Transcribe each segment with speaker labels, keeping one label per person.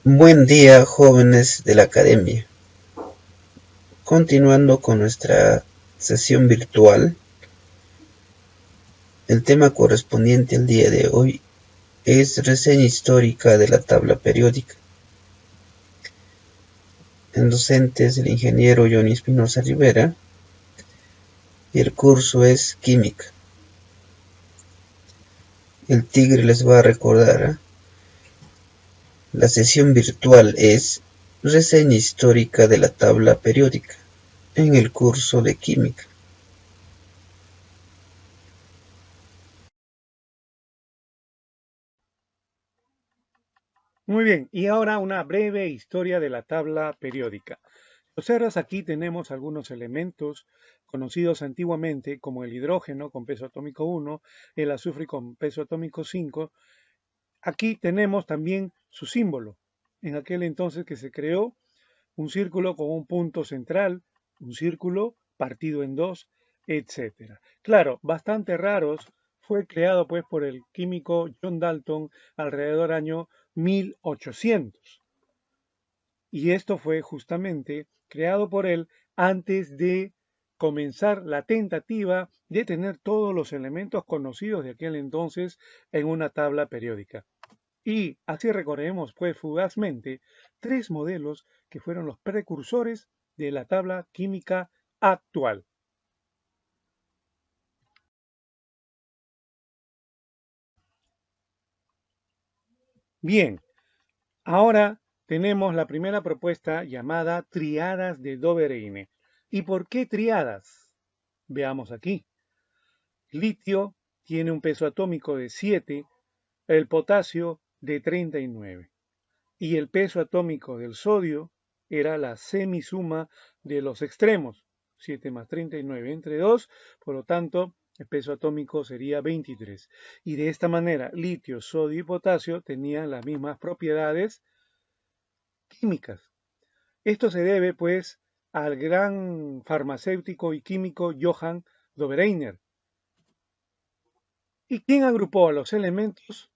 Speaker 1: Buen día, jóvenes de la academia. Continuando con nuestra sesión virtual, el tema correspondiente al día de hoy es reseña histórica de la tabla periódica. El docente es el ingeniero Johnny Espinosa Rivera y el curso es Química. El tigre les va a recordar. La sesión virtual es reseña histórica de la tabla periódica en el curso de Química.
Speaker 2: Muy bien, y ahora una breve historia de la tabla periódica. Observas aquí tenemos algunos elementos conocidos antiguamente como el hidrógeno con peso atómico 1, el azufre con peso atómico 5. Aquí tenemos también su símbolo. En aquel entonces que se creó un círculo con un punto central, un círculo partido en dos, etcétera. Claro, bastante raros, fue creado pues por el químico John Dalton alrededor año 1800. Y esto fue justamente creado por él antes de comenzar la tentativa de tener todos los elementos conocidos de aquel entonces en una tabla periódica. Y así recorremos pues fugazmente tres modelos que fueron los precursores de la tabla química actual. Bien, ahora tenemos la primera propuesta llamada triadas de Dobereine. ¿Y por qué triadas? Veamos aquí. Litio tiene un peso atómico de 7, el potasio de 39 y el peso atómico del sodio era la semisuma de los extremos, 7 más 39 entre 2, por lo tanto el peso atómico sería 23. Y de esta manera litio, sodio y potasio tenían las mismas propiedades químicas. Esto se debe pues al gran farmacéutico y químico Johann Dobereiner. ¿Y quién agrupó a los elementos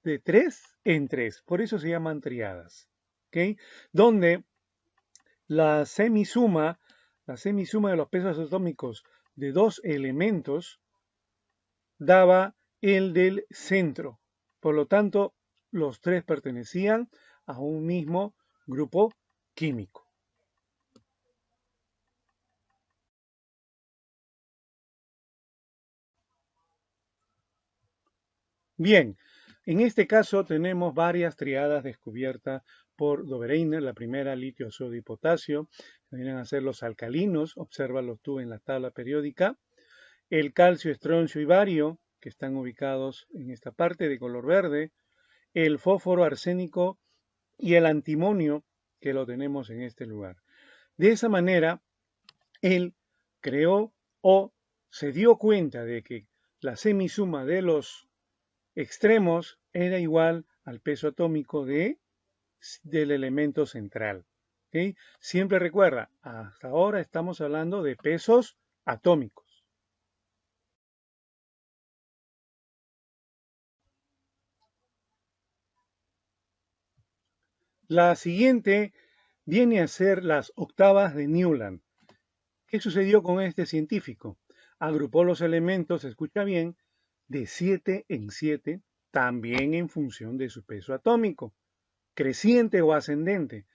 Speaker 2: de 3 en 3? Por eso se llaman triadas. ¿Okay? Donde la semisuma, de los pesos atómicos de dos elementos daba el del centro. Por lo tanto, los tres pertenecían a un mismo grupo químico. Bien, en este caso tenemos varias triadas descubiertas por Dobereiner. La primera, litio, sodio y potasio, que vienen a ser los alcalinos, obsérvalos tú en la tabla periódica. El calcio, estroncio y bario, que están ubicados en esta parte de color verde. El fósforo, arsénico y el antimonio, que lo tenemos en este lugar. De esa manera, él creó o se dio cuenta de que la semisuma de los extremos era igual al peso atómico del elemento central. ¿Okay? Siempre recuerda, hasta ahora estamos hablando de pesos atómicos. La siguiente viene a ser las octavas de Newland. ¿Qué sucedió con este científico? Agrupó los elementos, escucha bien, de 7 en 7, también en función de su peso atómico, creciente o ascendente.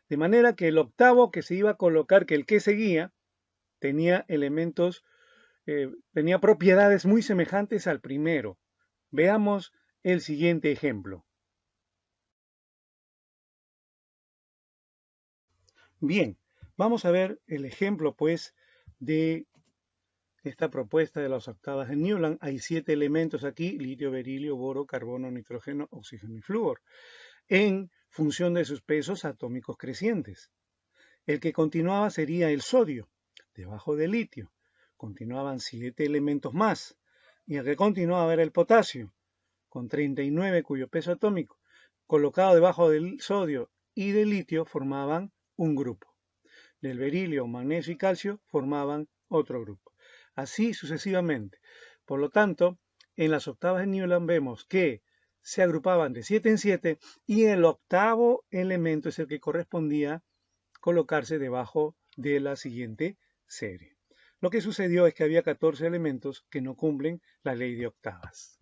Speaker 2: De manera que el octavo que se iba a colocar, que el que seguía, tenía elementos, tenía propiedades muy semejantes al primero. Veamos el siguiente ejemplo. Bien, vamos a ver el ejemplo, pues, de esta propuesta de las octavas de Newland. Hay 7 elementos aquí: litio, berilio, boro, carbono, nitrógeno, oxígeno y flúor, en función de sus pesos atómicos crecientes. El que continuaba sería el sodio, debajo del litio. Continuaban 7 elementos más. Y el que continuaba era el potasio, con 39, cuyo peso atómico, colocado debajo del sodio y del litio, formaban un grupo. Del berilio, magnesio y calcio formaban otro grupo. Así sucesivamente. Por lo tanto, en las octavas de Newland vemos que se agrupaban de 7 en 7 y el octavo elemento es el que correspondía colocarse debajo de la siguiente serie. Lo que sucedió es que había 14 elementos que no cumplen la ley de octavas.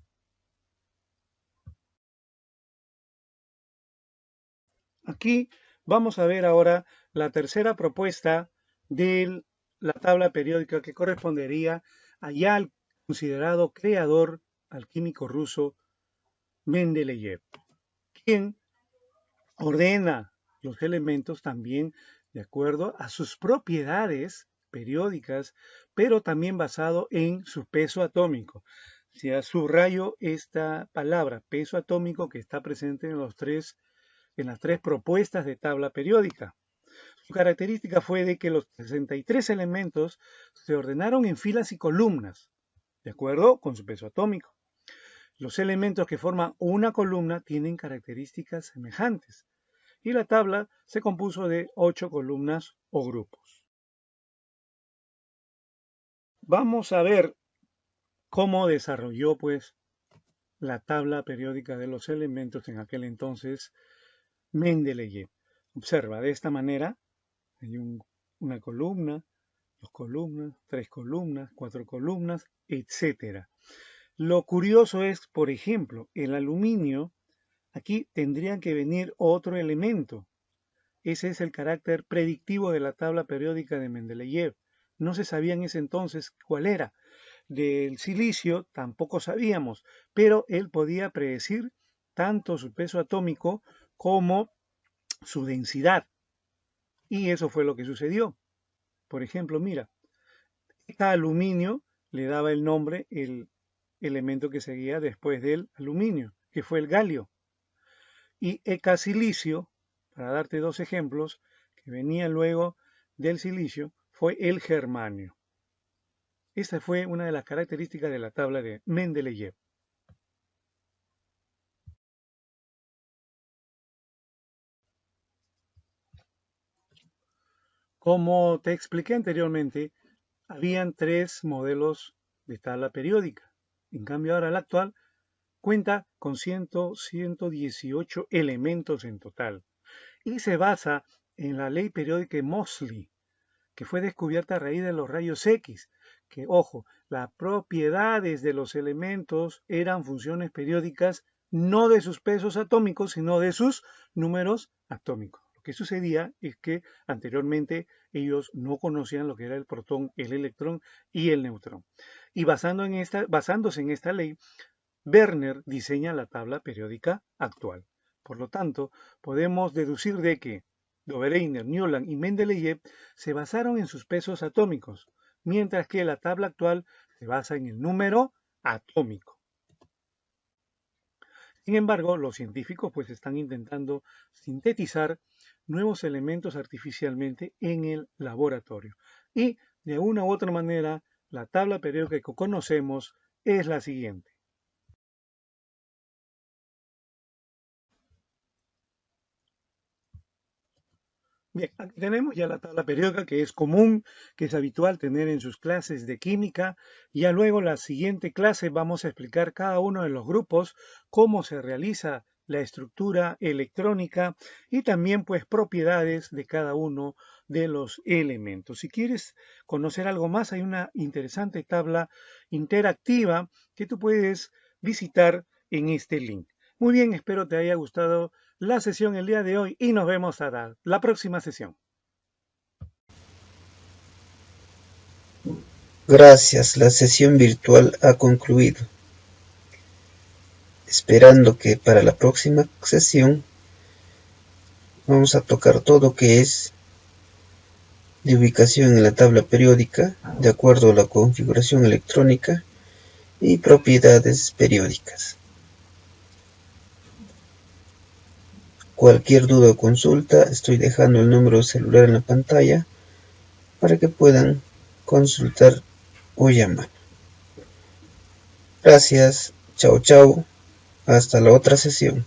Speaker 2: Aquí vamos a ver ahora la tercera propuesta de la tabla periódica que correspondería allá al considerado creador, al químico ruso Mendeleev, quien ordena los elementos también de acuerdo a sus propiedades periódicas, pero también basado en su peso atómico. Si subrayo esta palabra, peso atómico, que está presente en las tres propuestas de tabla periódica. Su característica fue de que los 63 elementos se ordenaron en filas y columnas, de acuerdo con su peso atómico. Los elementos que forman una columna tienen características semejantes y la tabla se compuso de 8 columnas o grupos. Vamos a ver cómo desarrolló pues la tabla periódica de los elementos en aquel entonces Mendeleev. Observa, de esta manera hay una columna, 2 columnas, 3 columnas, 4 columnas, etc. Lo curioso es, por ejemplo, el aluminio, aquí tendría que venir otro elemento. Ese es el carácter predictivo de la tabla periódica de Mendeleev. No se sabía en ese entonces cuál era. Del silicio tampoco sabíamos, pero él podía predecir tanto su peso atómico como su densidad. Y eso fue lo que sucedió. Por ejemplo, mira, cada aluminio le daba el nombre, el elemento que seguía después del aluminio, que fue el galio. Y silicio, para darte dos ejemplos, que venía luego del silicio, fue el germanio. Esta fue una de las características de la tabla de Mendeleev. Como te expliqué anteriormente, habían 3 modelos de tabla periódica. En cambio, ahora la actual cuenta con 118 elementos en total y se basa en la ley periódica de Moseley, que fue descubierta a raíz de los rayos X, que, ojo, las propiedades de los elementos eran funciones periódicas no de sus pesos atómicos, sino de sus números atómicos. Lo que sucedía es que anteriormente ellos no conocían lo que era el protón, el electrón y el neutrón. Y basándose en esta ley, Werner diseña la tabla periódica actual. Por lo tanto, podemos deducir de que Dobereiner, Newland y Mendeleev se basaron en sus pesos atómicos, mientras que la tabla actual se basa en el número atómico. Sin embargo, los científicos pues están intentando sintetizar nuevos elementos artificialmente en el laboratorio. Y de una u otra manera, la tabla periódica que conocemos es la siguiente. Bien, aquí tenemos ya la tabla periódica que es común, que es habitual tener en sus clases de química. Ya luego, la siguiente clase, vamos a explicar cada uno de los grupos, cómo se realiza la estructura electrónica y también pues propiedades de cada uno de los elementos. Si quieres conocer algo más, hay una interesante tabla interactiva que tú puedes visitar en este link. Muy bien, espero te haya gustado la sesión el día de hoy y nos vemos a la próxima sesión.
Speaker 1: Gracias, la sesión virtual ha concluido. Esperando que para la próxima sesión vamos a tocar todo que es de ubicación en la tabla periódica de acuerdo a la configuración electrónica y propiedades periódicas. Cualquier duda o consulta, estoy dejando el número de celular en la pantalla para que puedan consultar o llamar. Gracias, chao chao, hasta la otra sesión.